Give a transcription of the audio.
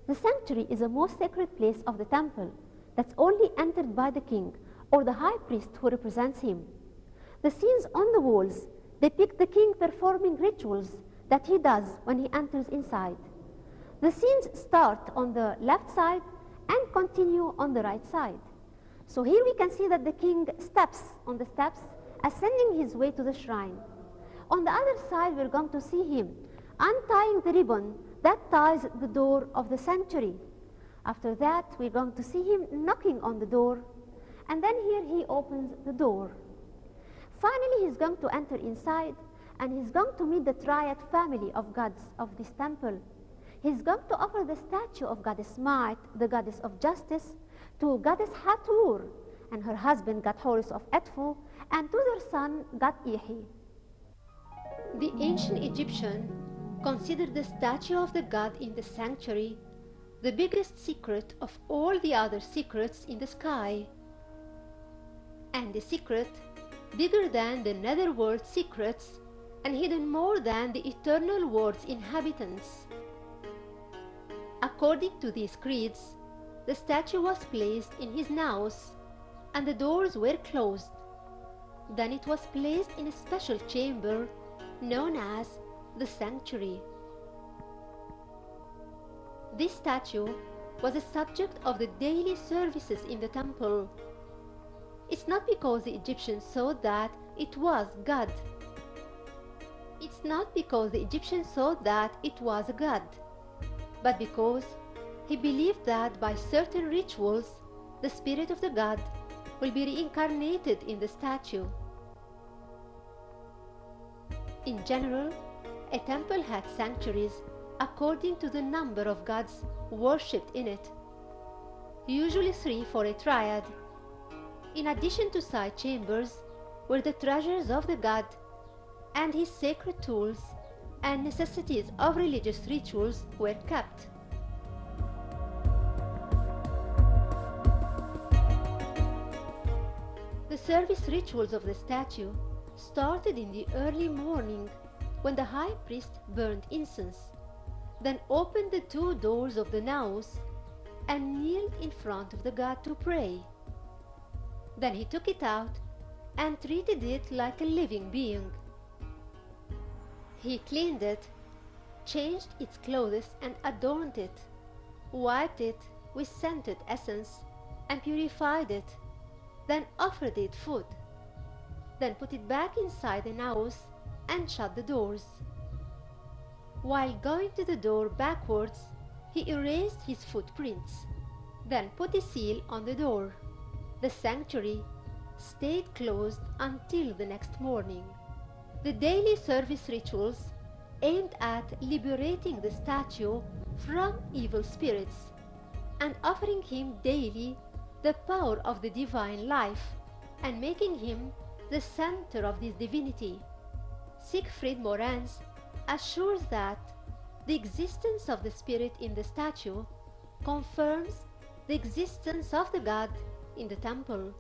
The sanctuary is the most sacred place of the temple that's only entered by the king or the high priest who represents him. The scenes on the walls depict the king performing rituals that he does when he enters inside. The scenes start on the left side and continue on the right side. So here we can see that the king steps on the steps, ascending his way to the shrine. On the other side, we're going to see him untying the ribbon that ties the door of the sanctuary. After that, we're going to see him knocking on the door, and then here he opens the door. Finally, he's going to enter inside, and he's going to meet the triad family of gods of this temple. He's going to offer the statue of Goddess Might, the goddess of justice, to Goddess Hathor and her husband God Horus of Edfu, and to their son God Ihi. The ancient Egyptian considered the statue of the god in the sanctuary the biggest secret of all the other secrets in the sky, and the secret bigger than the netherworld secrets and hidden more than the eternal world's inhabitants. According to these creeds, the statue was placed in his naos and the doors were closed. Then it was placed in a special chamber known as the sanctuary. This statue was a subject of the daily services in the temple. It's not because the Egyptians thought that it was God. It's not because the Egyptians thought that it was a god, but because he believed that by certain rituals, the spirit of the god will be reincarnated in the statue. In general, a temple had sanctuaries according to the number of gods worshipped in it, usually 3 for a triad. In addition to side chambers were the treasures of the god and his sacred tools and necessities of religious rituals were kept. The service rituals of the statue started in the early morning when the high priest burned incense, then opened the 2 doors of the naos and kneeled in front of the god to pray. Then he took it out and treated it like a living being. He cleaned it, changed its clothes and adorned it, wiped it with scented essence and purified it, then offered it food, then put it back inside the naos and shut the doors. While going to the door backwards, he erased his footprints, then put a seal on the door. The sanctuary stayed closed until the next morning. The daily service rituals aimed at liberating the statue from evil spirits and offering him daily the power of the divine life and making him the center of this divinity. Siegfried Morans assures that the existence of the spirit in the statue confirms the existence of the god in the temple.